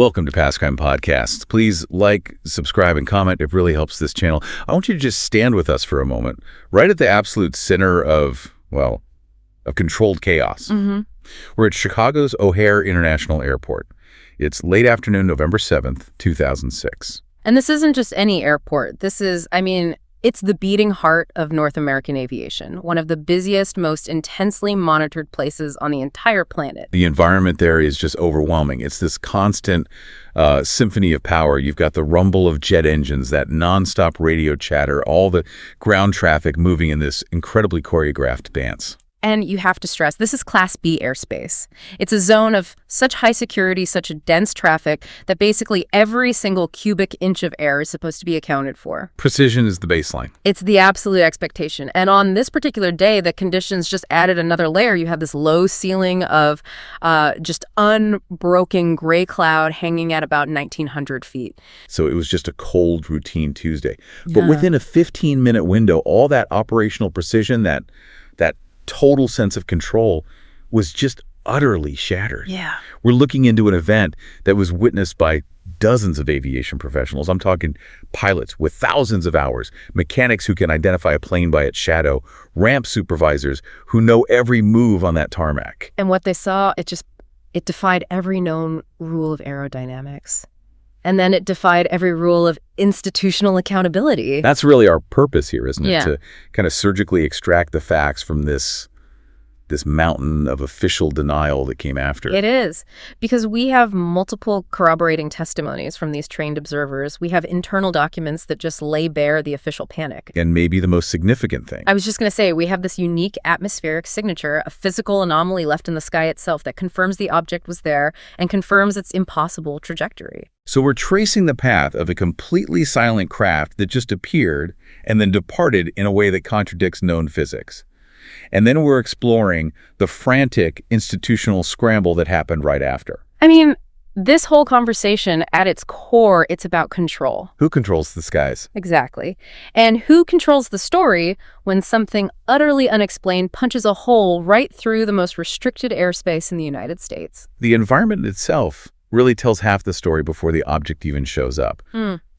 Welcome to Paskvan Podcasts. Please like, subscribe, and comment. It really helps this channel. I want you to just stand with us for a moment, right at the absolute center of controlled chaos. We're at Chicago's O'Hare International Airport. It's late afternoon, November 7th, 2006. And this isn't just any airport. It's the beating heart of North American aviation, one of the busiest, most intensely monitored places on the entire planet. The environment there is just overwhelming. It's this constant symphony of power. You've got the rumble of jet engines, that nonstop radio chatter, all the ground traffic moving in this incredibly choreographed dance. And you have to stress, this is Class B airspace. It's a zone of such high security, such a dense traffic, that basically every single cubic inch of air is supposed to be accounted for. Precision is the baseline. It's the absolute expectation. And on this particular day, the conditions just added another layer. You have this low ceiling of just unbroken gray cloud hanging at about 1,900 feet. So it was just a cold, routine Tuesday. But within a 15-minute window, all that operational precision, that total sense of control was just utterly shattered. Yeah. We're looking into an event that was witnessed by dozens of aviation professionals. I'm talking pilots with thousands of hours, mechanics who can identify a plane by its shadow, ramp supervisors who know every move on that tarmac. And what they saw, it defied every known rule of aerodynamics. And then it defied every rule of institutional accountability. That's really our purpose here, isn't it? Yeah. To kind of surgically extract the facts from this mountain of official denial that came after. It is, because we have multiple corroborating testimonies from these trained observers. We have internal documents that just lay bare the official panic. And maybe the most significant thing. I was just going to say, we have this unique atmospheric signature, a physical anomaly left in the sky itself that confirms the object was there and confirms its impossible trajectory. So we're tracing the path of a completely silent craft that just appeared and then departed in a way that contradicts known physics. And then we're exploring the frantic institutional scramble that happened right after. This whole conversation, at its core, it's about control. Who controls the skies? Exactly. And who controls the story when something utterly unexplained punches a hole right through the most restricted airspace in the United States? The environment itself really tells half the story before the object even shows up.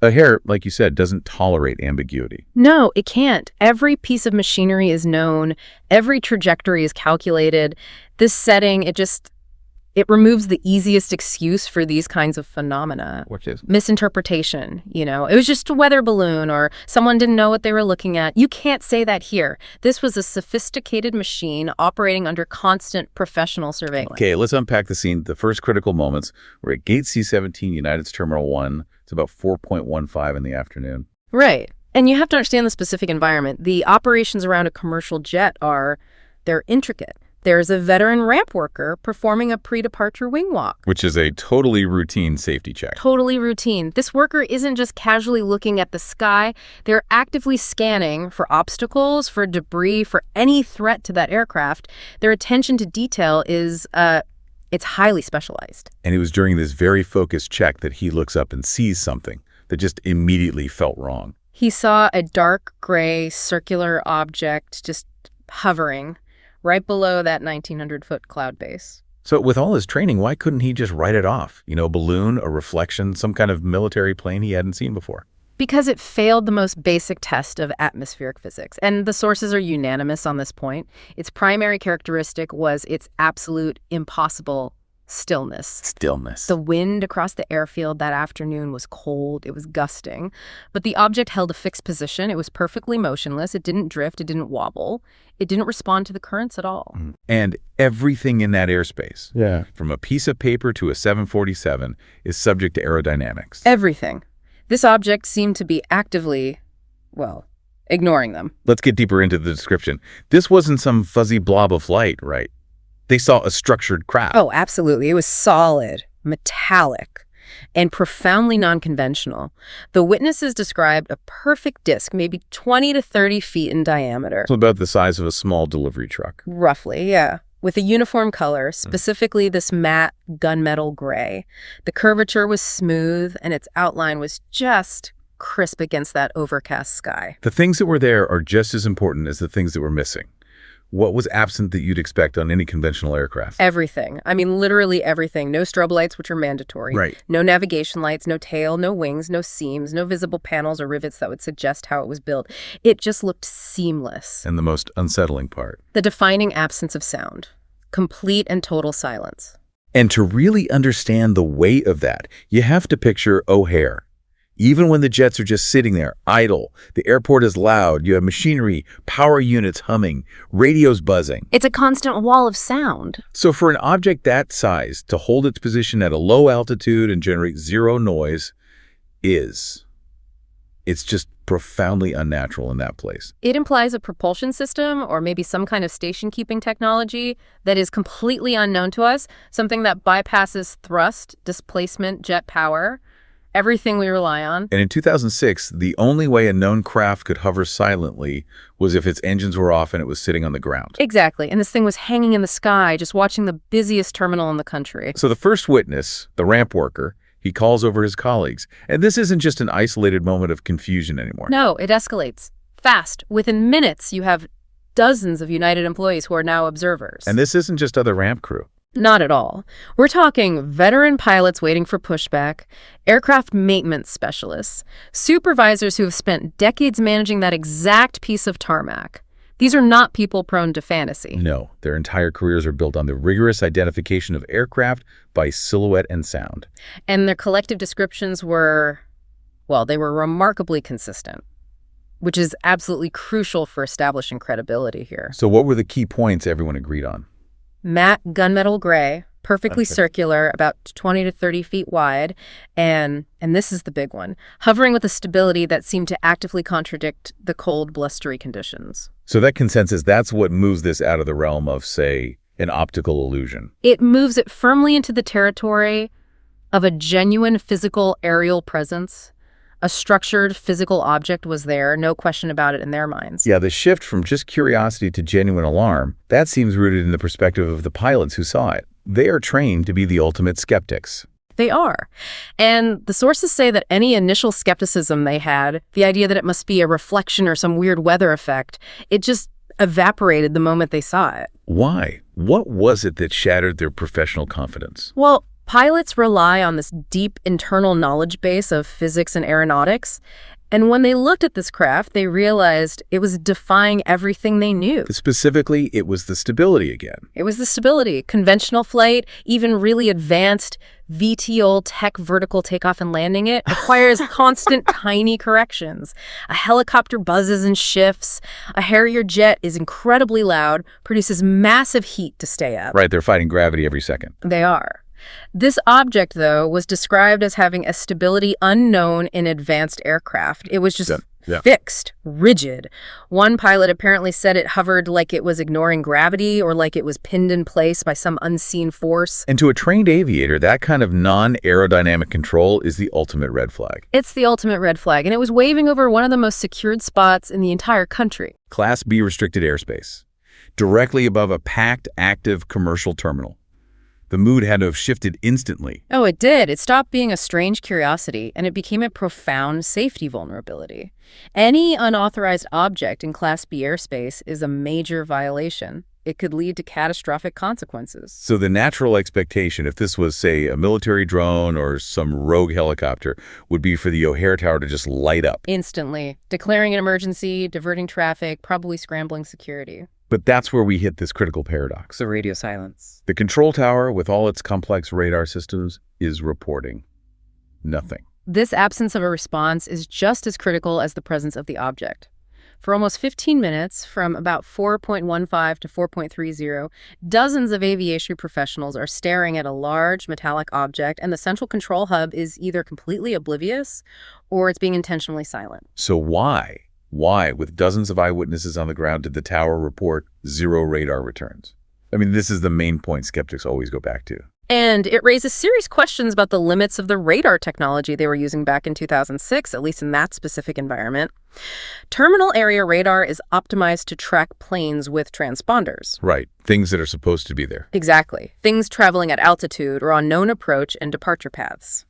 O'Hare, like you said, doesn't tolerate ambiguity. No, it can't. Every piece of machinery is known. Every trajectory is calculated. This setting, it removes the easiest excuse for these kinds of phenomena. Which is? Misinterpretation, It was just a weather balloon or someone didn't know what they were looking at. You can't say that here. This was a sophisticated machine operating under constant professional surveillance. Okay, let's unpack the scene. The first critical moments. We're at Gate C17, United's Terminal 1. It's about 4:15 in the afternoon. Right. And you have to understand the specific environment. The operations around a commercial jet they're intricate. There's a veteran ramp worker performing a pre-departure wing walk. Which is a totally routine safety check. Totally routine. This worker isn't just casually looking at the sky. They're actively scanning for obstacles, for debris, for any threat to that aircraft. Their attention to detail is, it's highly specialized. And it was during this very focused check that he looks up and sees something that just immediately felt wrong. He saw a dark gray circular object just hovering right below that 1,900-foot cloud base. So with all his training, why couldn't he just write it off? A balloon, a reflection, some kind of military plane he hadn't seen before. Because it failed the most basic test of atmospheric physics. And the sources are unanimous on this point. Its primary characteristic was its absolute impossible stillness. The wind across the airfield that afternoon was cold. It was gusting. But the object held a fixed position. It was perfectly motionless. It didn't drift. It didn't wobble. It didn't respond to the currents at all. And everything in that airspace, from a piece of paper to a 747, is subject to aerodynamics. Everything. This object seemed to be actively, ignoring them. Let's get deeper into the description. This wasn't some fuzzy blob of light, right? They saw a structured craft. Oh, absolutely. It was solid, metallic, and profoundly non-conventional. The witnesses described a perfect disc, maybe 20 to 30 feet in diameter. So about the size of a small delivery truck. Roughly, yeah. With a uniform color, specifically this matte gunmetal gray. The curvature was smooth, and its outline was just crisp against that overcast sky. The things that were there are just as important as the things that were missing. What was absent that you'd expect on any conventional aircraft? Everything. I mean, literally everything. No strobe lights, which are mandatory. Right. No navigation lights, no tail, no wings, no seams, no visible panels or rivets that would suggest how it was built. It just looked seamless. And the most unsettling part. The defining absence of sound. Complete and total silence. And to really understand the weight of that, you have to picture O'Hare. Even when the jets are just sitting there, idle, the airport is loud, you have machinery, power units humming, radios buzzing. It's a constant wall of sound. So for an object that size to hold its position at a low altitude and generate zero noise it's just profoundly unnatural in that place. It implies a propulsion system or maybe some kind of station-keeping technology that is completely unknown to us, something that bypasses thrust, displacement, jet power, everything we rely on. And in 2006, the only way a known craft could hover silently was if its engines were off and it was sitting on the ground. Exactly. And this thing was hanging in the sky, just watching the busiest terminal in the country. So the first witness, the ramp worker, he calls over his colleagues. And this isn't just an isolated moment of confusion anymore. No, it escalates. Fast. Within minutes, you have dozens of United employees who are now observers. And this isn't just other ramp crew. Not at all. We're talking veteran pilots waiting for pushback, aircraft maintenance specialists, supervisors who have spent decades managing that exact piece of tarmac. These are not people prone to fantasy. No, their entire careers are built on the rigorous identification of aircraft by silhouette and sound. And their collective descriptions were, well, they were remarkably consistent, which is absolutely crucial for establishing credibility here. So what were the key points everyone agreed on? Matte gunmetal gray, perfectly circular, about 20 to 30 feet wide, and this is the big one, hovering with a stability that seemed to actively contradict the cold, blustery conditions. So that consensus, that's what moves this out of the realm of, say, an optical illusion. It moves it firmly into the territory of a genuine physical aerial presence. A structured physical object was there, no question about it in their minds. Yeah, the shift from just curiosity to genuine alarm, that seems rooted in the perspective of the pilots who saw it. They are trained to be the ultimate skeptics. They are. And the sources say that any initial skepticism they had, the idea that it must be a reflection or some weird weather effect, it just evaporated the moment they saw it. Why? What was it that shattered their professional confidence? Well, pilots rely on this deep internal knowledge base of physics and aeronautics, and when they looked at this craft, they realized it was defying everything they knew. Specifically, it was the stability again. It was the stability. Conventional flight, even really advanced VTOL tech vertical takeoff and landing, it requires constant tiny corrections. A helicopter buzzes and shifts. A Harrier jet is incredibly loud, produces massive heat to stay up. Right, they're fighting gravity every second. They are. This object, though, was described as having a stability unknown in advanced aircraft. It was just fixed, rigid. One pilot apparently said it hovered like it was ignoring gravity or like it was pinned in place by some unseen force. And to a trained aviator, that kind of non-aerodynamic control is the ultimate red flag. It's the ultimate red flag, and it was waving over one of the most secured spots in the entire country. Class B restricted airspace, directly above a packed, active commercial terminal. The mood had to have shifted instantly. Oh, it did. It stopped being a strange curiosity, and it became a profound safety vulnerability. Any unauthorized object in Class B airspace is a major violation. It could lead to catastrophic consequences. So the natural expectation, if this was, say, a military drone or some rogue helicopter, would be for the O'Hare Tower to just light up. Instantly. Declaring an emergency, diverting traffic, probably scrambling security. But that's where we hit this critical paradox. The radio silence. The control tower, with all its complex radar systems, is reporting nothing. This absence of a response is just as critical as the presence of the object. For almost 15 minutes, from about 4.15 to 4.30, dozens of aviation professionals are staring at a large metallic object, and the central control hub is either completely oblivious or it's being intentionally silent. So why, with dozens of eyewitnesses on the ground, did the tower report zero radar returns? I mean, this is the main point skeptics always go back to. And it raises serious questions about the limits of the radar technology they were using back in 2006, at least in that specific environment. Terminal area radar is optimized to track planes with transponders. Right, things that are supposed to be there. Exactly. Things traveling at altitude or on known approach and departure paths.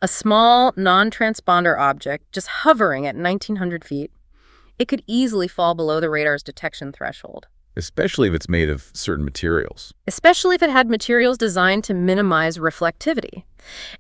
A small, non-transponder object just hovering at 1,900 feet, it could easily fall below the radar's detection threshold. especially if it's made of certain materials. Especially if it had materials designed to minimize reflectivity.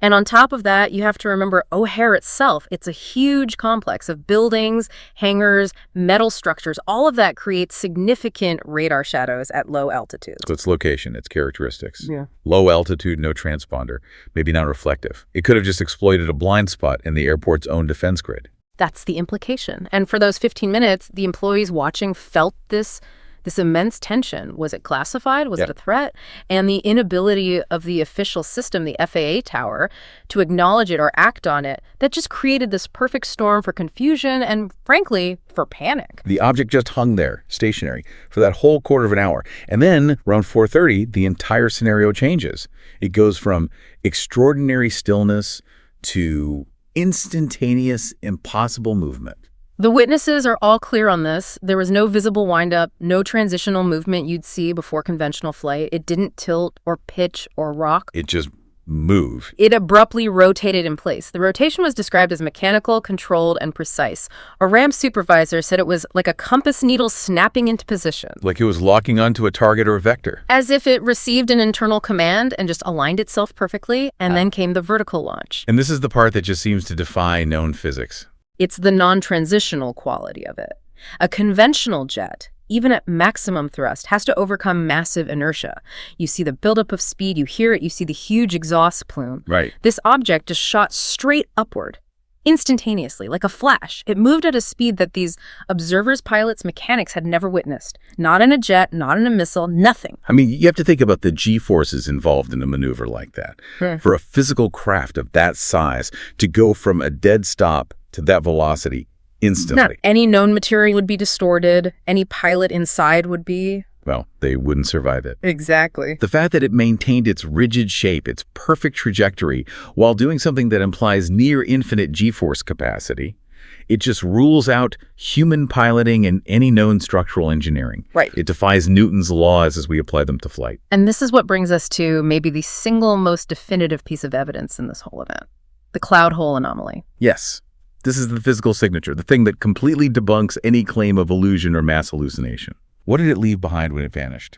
And on top of that, you have to remember O'Hare itself. It's a huge complex of buildings, hangars, metal structures. All of that creates significant radar shadows at low altitudes. So its location, its characteristics. Yeah. Low altitude, no transponder, maybe not reflective. It could have just exploited a blind spot in the airport's own defense grid. That's the implication. And for those 15 minutes, the employees watching felt this immense tension. Was it classified? Was it a threat? And the inability of the official system, the FAA tower, to acknowledge it or act on it, that just created this perfect storm for confusion and, frankly, for panic. The object just hung there, stationary, for that whole quarter of an hour. And then, around 4:30, the entire scenario changes. It goes from extraordinary stillness to instantaneous, impossible movement. The witnesses are all clear on this. There was no visible windup, no transitional movement you'd see before conventional flight. It didn't tilt or pitch or rock. It just moved. It abruptly rotated in place. The rotation was described as mechanical, controlled, and precise. A RAM supervisor said it was like a compass needle snapping into position. Like it was locking onto a target or a vector. As if it received an internal command and just aligned itself perfectly, and then came the vertical launch. And this is the part that just seems to defy known physics. It's the non-transitional quality of it. A conventional jet, even at maximum thrust, has to overcome massive inertia. You see the buildup of speed, you hear it, you see the huge exhaust plume. Right. This object just shot straight upward, instantaneously, like a flash. It moved at a speed that these observers, pilots, mechanics had never witnessed. Not in a jet, not in a missile, nothing. I mean, you have to think about the G-forces involved in a maneuver like that. For a physical craft of that size to go from a dead stop to that velocity instantly. Not any known material would be distorted. Any pilot inside would be... Well, they wouldn't survive it. Exactly. The fact that it maintained its rigid shape, its perfect trajectory, while doing something that implies near infinite G-force capacity, it just rules out human piloting and any known structural engineering. Right. It defies Newton's laws as we apply them to flight. And this is what brings us to maybe the single most definitive piece of evidence in this whole event. The cloud hole anomaly. Yes. This is the physical signature, the thing that completely debunks any claim of illusion or mass hallucination. What did it leave behind when it vanished?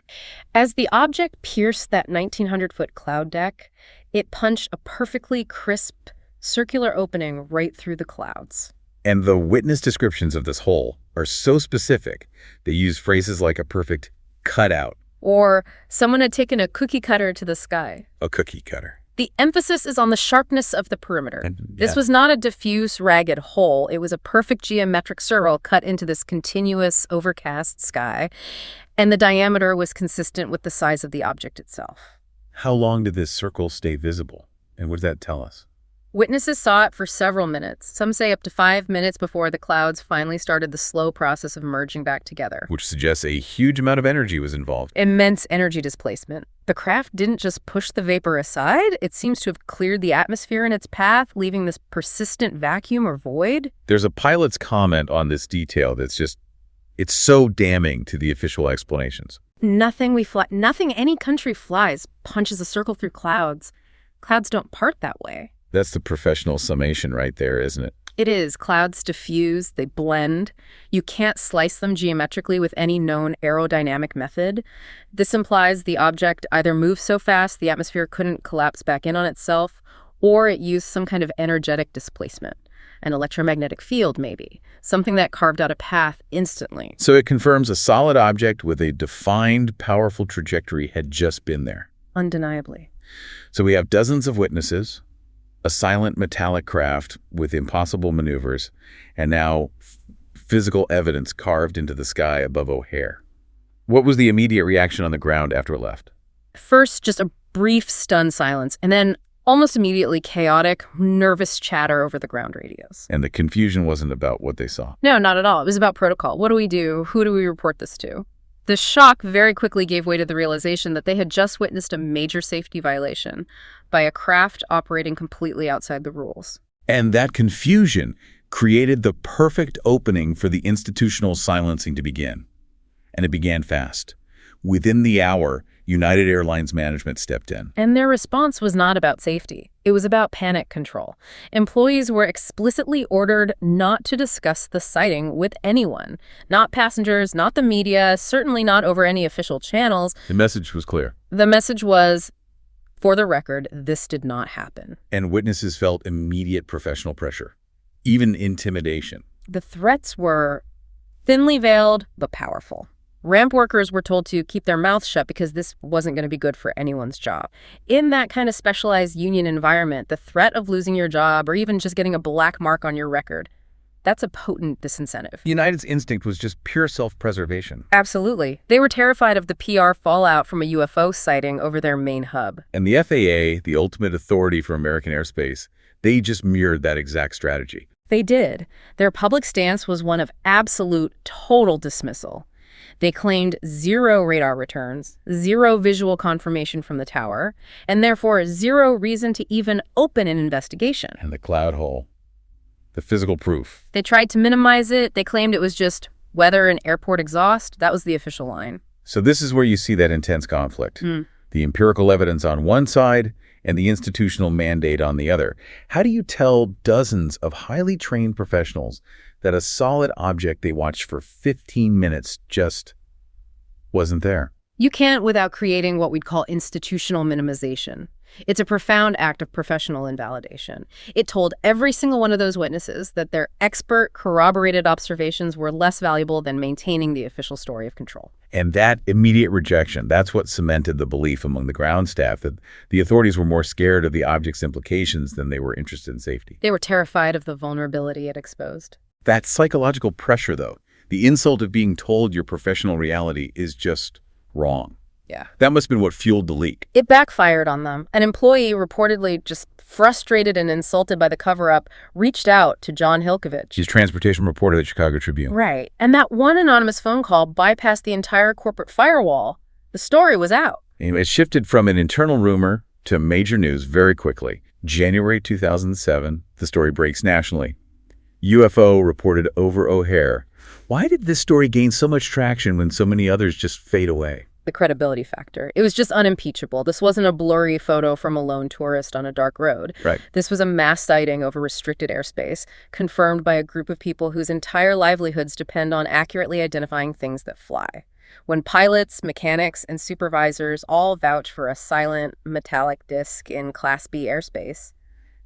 As the object pierced that 1,900-foot cloud deck, it punched a perfectly crisp, circular opening right through the clouds. And the witness descriptions of this hole are so specific, they use phrases like a perfect cutout. Or someone had taken a cookie cutter to the sky. A cookie cutter. The emphasis is on the sharpness of the perimeter. This was not a diffuse, ragged hole. It was a perfect geometric circle cut into this continuous, overcast sky, and the diameter was consistent with the size of the object itself. How long did this circle stay visible? And what does that tell us? Witnesses saw it for several minutes. Some say up to 5 minutes before the clouds finally started the slow process of merging back together. Which suggests a huge amount of energy was involved. Immense energy displacement. The craft didn't just push the vapor aside. It seems to have cleared the atmosphere in its path, leaving this persistent vacuum or void. There's a pilot's comment on this detail that's just, it's so damning to the official explanations. Nothing any country flies punches a circle through clouds. Clouds don't part that way. That's the professional summation right there, isn't it? It is. Clouds diffuse, they blend. You can't slice them geometrically with any known aerodynamic method. This implies the object either moved so fast the atmosphere couldn't collapse back in on itself, or it used some kind of energetic displacement, an electromagnetic field maybe, something that carved out a path instantly. So it confirms a solid object with a defined, powerful trajectory had just been there. Undeniably. So we have dozens of witnesses, a silent metallic craft with impossible maneuvers, and now physical evidence carved into the sky above O'Hare. What was the immediate reaction on the ground after it left? First, just a brief stunned silence, and then almost immediately chaotic, nervous chatter over the ground radios. And the confusion wasn't about what they saw. No, not at all. It was about protocol. What do we do? Who do we report this to? The shock very quickly gave way to the realization that they had just witnessed a major safety violation by a craft operating completely outside the rules. And that confusion created the perfect opening for the institutional silencing to begin. And it began fast. Within the hour, United Airlines management stepped in. And their response was not about safety. It was about panic control. Employees were explicitly ordered not to discuss the sighting with anyone. Not passengers, not the media, certainly not over any official channels. The message was clear. The message was, for the record, this did not happen. And witnesses felt immediate professional pressure, even intimidation. The threats were thinly veiled but powerful. Ramp workers were told to keep their mouths shut because this wasn't going to be good for anyone's job. In that kind of specialized union environment, the threat of losing your job or even just getting a black mark on your record, that's a potent disincentive. United's instinct was just pure self-preservation. Absolutely. They were terrified of the PR fallout from a UFO sighting over their main hub. And the FAA, the ultimate authority for American airspace, they just mirrored that exact strategy. They did. Their public stance was one of absolute, total dismissal. They claimed 0 radar returns, 0 visual confirmation from the tower, and therefore 0 reason to even open an investigation. And the cloud hole, the physical proof. They tried to minimize it. They claimed it was just weather and airport exhaust. That was the official line. So this is where you see that intense conflict. The empirical evidence on one side and the institutional mandate on the other. How do you tell dozens of highly trained professionals that a solid object they watched for 15 minutes just wasn't there? You can't without creating what we'd call institutional minimization. It's a profound act of professional invalidation. It told every single one of those witnesses that their expert, corroborated observations were less valuable than maintaining the official story of control. And that immediate rejection, that's what cemented the belief among the ground staff that the authorities were more scared of the object's implications than they were interested in safety. They were terrified of the vulnerability it exposed. That psychological pressure, though, the insult of being told your professional reality is just wrong. Yeah. That must have been what fueled the leak. It backfired on them. An employee, reportedly just frustrated and insulted by the cover-up, reached out to John Hilkovich. He's transportation reporter at the Chicago Tribune. Right. And that one anonymous phone call bypassed the entire corporate firewall. The story was out. It shifted from an internal rumor to major news very quickly. January 2007, the story breaks nationally. UFO reported over O'Hare. Why did this story gain so much traction when so many others just fade away? The credibility factor. It was just unimpeachable. This wasn't a blurry photo from a lone tourist on a dark road. Right. This was a mass sighting over restricted airspace, confirmed by a group of people whose entire livelihoods depend on accurately identifying things that fly. When pilots, mechanics, and supervisors all vouch for a silent, metallic disc in Class B airspace,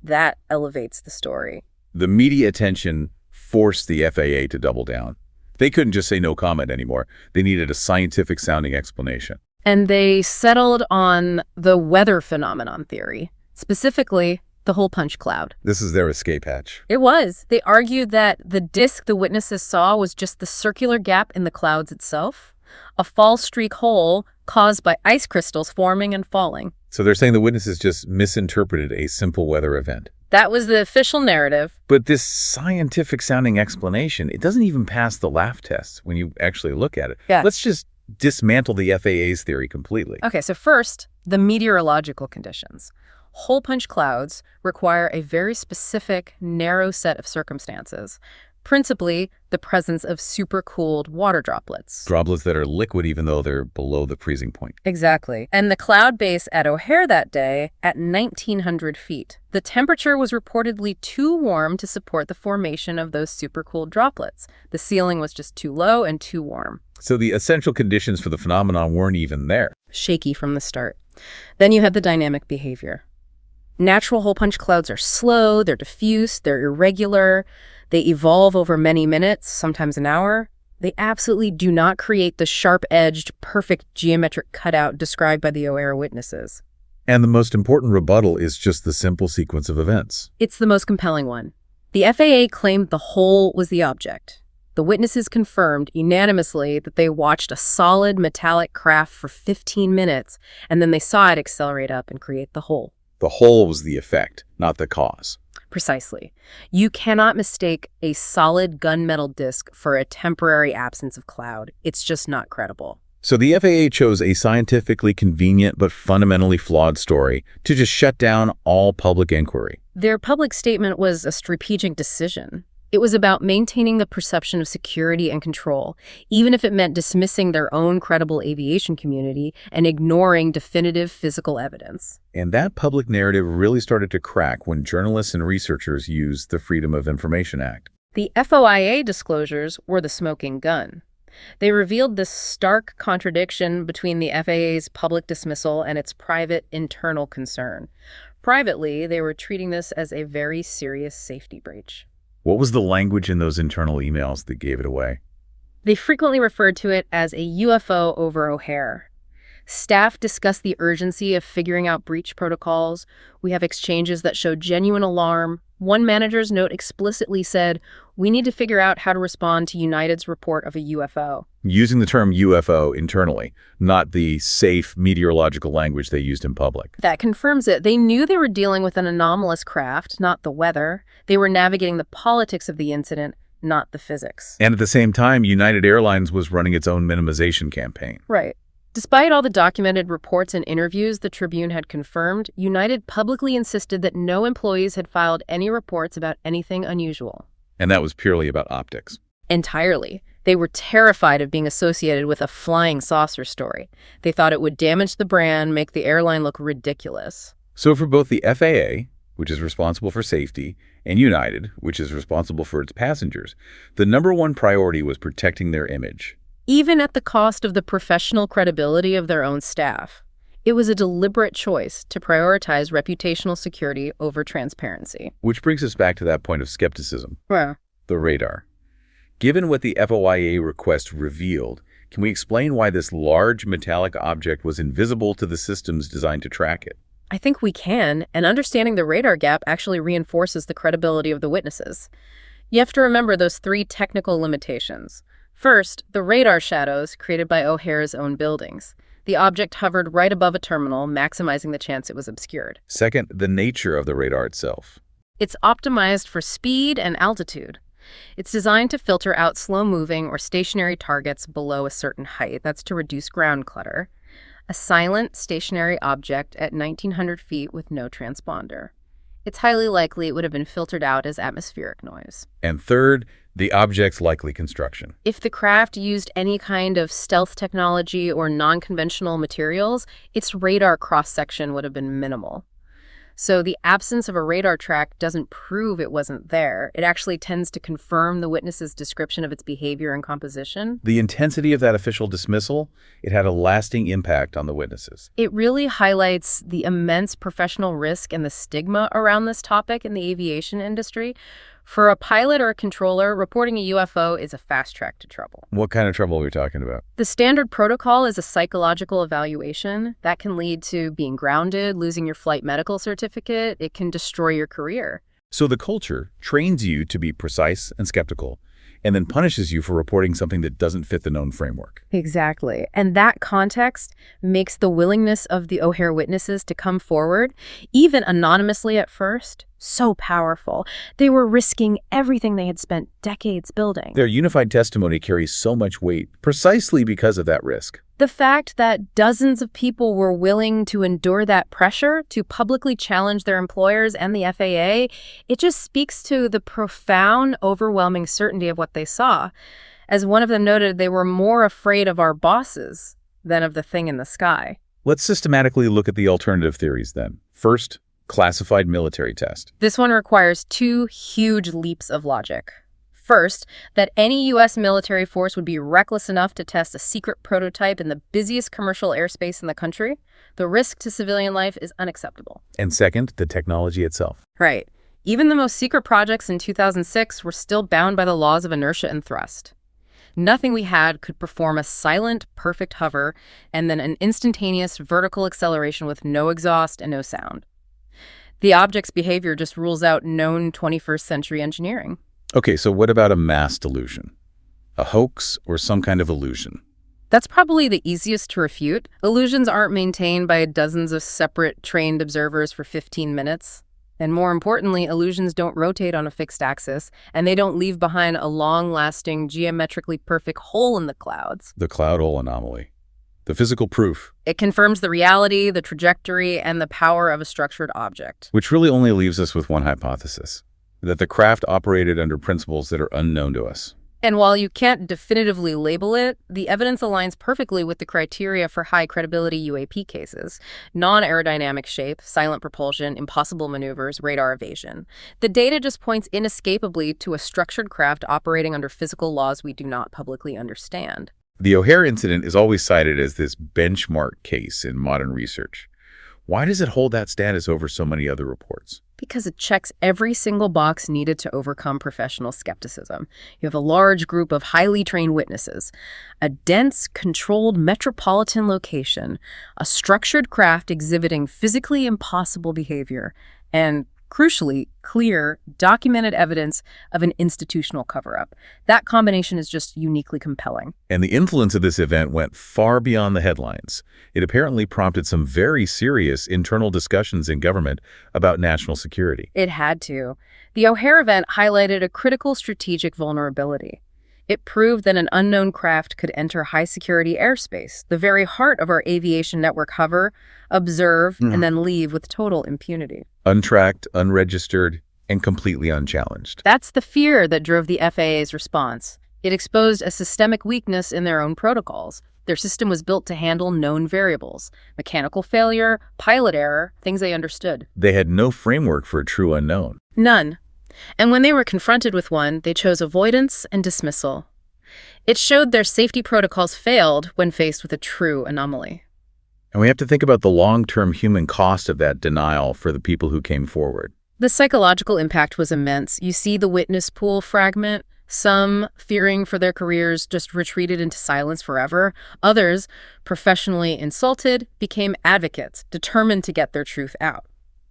that elevates the story. The media attention forced the FAA to double down. They couldn't just say no comment anymore. They needed a scientific-sounding explanation. And they settled on the weather phenomenon theory, specifically the hole punch cloud. This is their escape hatch. It was. They argued that the disk the witnesses saw was just the circular gap in the clouds itself, a fall streak hole caused by ice crystals forming and falling. So they're saying the witnesses just misinterpreted a simple weather event. That was the official narrative. But this scientific-sounding explanation, it doesn't even pass the laugh test when you actually look at it. Yeah. Let's just dismantle the FAA's theory completely. Okay, so first, the meteorological conditions. Hole punch clouds require a very specific, narrow set of circumstances, principally the presence of supercooled water droplets. Droplets that are liquid even though they're below the freezing point. Exactly. And the cloud base at O'Hare that day at 1,900 feet. The temperature was reportedly too warm to support the formation of those supercooled droplets. The ceiling was just too low and too warm. So the essential conditions for the phenomenon weren't even there. Shaky from the start. Then you had the dynamic behavior. Natural hole punch clouds are slow, they're diffuse, they're irregular, they evolve over many minutes, sometimes an hour. They absolutely do not create the sharp-edged, perfect geometric cutout described by the O'Hare witnesses. And the most important rebuttal is just the simple sequence of events. It's the most compelling one. The FAA claimed the hole was the object. The witnesses confirmed unanimously that they watched a solid metallic craft for 15 minutes, and then they saw it accelerate up and create the hole. The hole was the effect, not the cause. Precisely. You cannot mistake a solid gunmetal disc for a temporary absence of cloud. It's just not credible. So the FAA chose a scientifically convenient but fundamentally flawed story to just shut down all public inquiry. Their public statement was a strategic decision. It was about maintaining the perception of security and control, even if it meant dismissing their own credible aviation community and ignoring definitive physical evidence. And that public narrative really started to crack when journalists and researchers used the Freedom of Information Act. The FOIA disclosures were the smoking gun. They revealed this stark contradiction between the FAA's public dismissal and its private internal concern. Privately, they were treating this as a very serious safety breach. What was the language in those internal emails that gave it away? They frequently referred to it as a UFO over O'Hare. Staff discussed the urgency of figuring out breach protocols. We have exchanges that show genuine alarm. One manager's note explicitly said, "We need to figure out how to respond to United's report of a UFO." Using the term UFO internally, not the safe meteorological language they used in public. That confirms it. They knew they were dealing with an anomalous craft, not the weather. They were navigating the politics of the incident, not the physics. And at the same time, United Airlines was running its own minimization campaign. Right. Despite all the documented reports and interviews the Tribune had confirmed, United publicly insisted that no employees had filed any reports about anything unusual. And that was purely about optics. Entirely. They were terrified of being associated with a flying saucer story. They thought it would damage the brand, make the airline look ridiculous. So for both the FAA, which is responsible for safety, and United, which is responsible for its passengers, the number one priority was protecting their image. Even at the cost of the professional credibility of their own staff. It was a deliberate choice to prioritize reputational security over transparency. Which brings us back to that point of skepticism. Well, the radar. Given what the FOIA request revealed, can we explain why this large metallic object was invisible to the systems designed to track it? I think we can, and understanding the radar gap actually reinforces the credibility of the witnesses. You have to remember those three technical limitations. First, the radar shadows created by O'Hare's own buildings. The object hovered right above a terminal, maximizing the chance it was obscured. Second, the nature of the radar itself. It's optimized for speed and altitude. It's designed to filter out slow-moving or stationary targets below a certain height. That's to reduce ground clutter. A silent, stationary object at 1,900 feet with no transponder. It's highly likely it would have been filtered out as atmospheric noise. And third, the object's likely construction. If the craft used any kind of stealth technology or non-conventional materials, its radar cross-section would have been minimal. So the absence of a radar track doesn't prove it wasn't there. It actually tends to confirm the witness's description of its behavior and composition. The intensity of that official dismissal, it had a lasting impact on the witnesses. It really highlights the immense professional risk and the stigma around this topic in the aviation industry. For a pilot or a controller, reporting a UFO is a fast track to trouble. What kind of trouble are we talking about? The standard protocol is a psychological evaluation. That can lead to being grounded, losing your flight medical certificate. It can destroy your career. So the culture trains you to be precise and skeptical, and then punishes you for reporting something that doesn't fit the known framework. Exactly. And that context makes the willingness of the O'Hare witnesses to come forward, even anonymously at first, so powerful. They were risking everything they had spent decades building. Their unified testimony carries so much weight precisely because of that risk. The fact that dozens of people were willing to endure that pressure to publicly challenge their employers and the FAA, it just speaks to the profound, overwhelming certainty of what they saw. As one of them noted, they were more afraid of our bosses than of the thing in the sky. Let's systematically look at the alternative theories then. First, classified military test. This one requires two huge leaps of logic. First, that any U.S. military force would be reckless enough to test a secret prototype in the busiest commercial airspace in the country. The risk to civilian life is unacceptable. And second, the technology itself. Right. Even the most secret projects in 2006 were still bound by the laws of inertia and thrust. Nothing we had could perform a silent, perfect hover and then an instantaneous vertical acceleration with no exhaust and no sound. The object's behavior just rules out known 21st century engineering. Okay, so what about a mass delusion? A hoax or some kind of illusion? That's probably the easiest to refute. Illusions aren't maintained by dozens of separate trained observers for 15 minutes. And more importantly, illusions don't rotate on a fixed axis, and they don't leave behind a long-lasting, geometrically perfect hole in the clouds. The cloud hole anomaly. The physical proof. It confirms the reality, the trajectory, and the power of a structured object. Which really only leaves us with one hypothesis. that the craft operated under principles that are unknown to us. And while you can't definitively label it, the evidence aligns perfectly with the criteria for high-credibility UAP cases: non-aerodynamic shape, silent propulsion, impossible maneuvers, radar evasion. The data just points inescapably to a structured craft operating under physical laws we do not publicly understand. The O'Hare incident is always cited as this benchmark case in modern research. Why does it hold that status over so many other reports? Because it checks every single box needed to overcome professional skepticism. You have a large group of highly trained witnesses, a dense, controlled metropolitan location, a structured craft exhibiting physically impossible behavior, and, crucially, clear, documented evidence of an institutional cover-up. That combination is just uniquely compelling. And the influence of this event went far beyond the headlines. It apparently prompted some very serious internal discussions in government about national security. It had to. The O'Hare event highlighted a critical strategic vulnerability. It proved that an unknown craft could enter high-security airspace, the very heart of our aviation network: hover, observe, and then leave with total impunity. Untracked, unregistered, and completely unchallenged. That's the fear that drove the FAA's response. It exposed a systemic weakness in their own protocols. Their system was built to handle known variables: mechanical failure, pilot error, things they understood. They had no framework for a true unknown. None. And when they were confronted with one, they chose avoidance and dismissal. It showed their safety protocols failed when faced with a true anomaly. And we have to think about the long-term human cost of that denial for the people who came forward. The psychological impact was immense. You see the witness pool fragment. Some, fearing for their careers, just retreated into silence forever. Others, professionally insulted, became advocates, determined to get their truth out.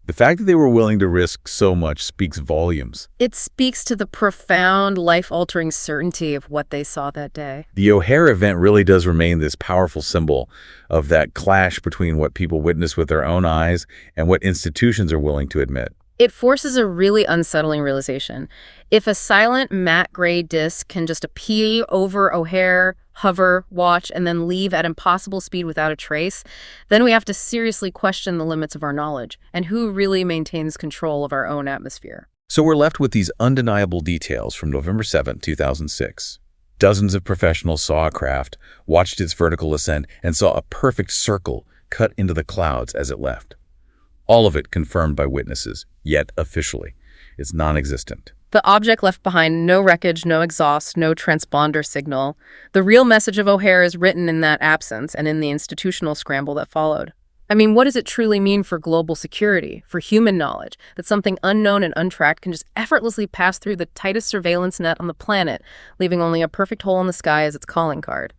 The fact that they were willing to risk so much speaks volumes. It speaks to the profound, life-altering certainty of what they saw that day. The O'Hare event really does remain this powerful symbol of that clash between what people witness with their own eyes and what institutions are willing to admit. It forces a really unsettling realization. If a silent matte gray disk can just appear over O'Hare, hover, watch, and then leave at impossible speed without a trace, then we have to seriously question the limits of our knowledge and who really maintains control of our own atmosphere. So we're left with these undeniable details from November 7, 2006. Dozens of professionals saw a craft, watched its vertical ascent, and saw a perfect circle cut into the clouds as it left. All of it confirmed by witnesses, yet officially, it's non-existent. The object left behind no wreckage, no exhaust, no transponder signal. The real message of O'Hare is written in that absence and in the institutional scramble that followed. I mean, what does it truly mean for global security, for human knowledge, that something unknown and untracked can just effortlessly pass through the tightest surveillance net on the planet, leaving only a perfect hole in the sky as its calling card?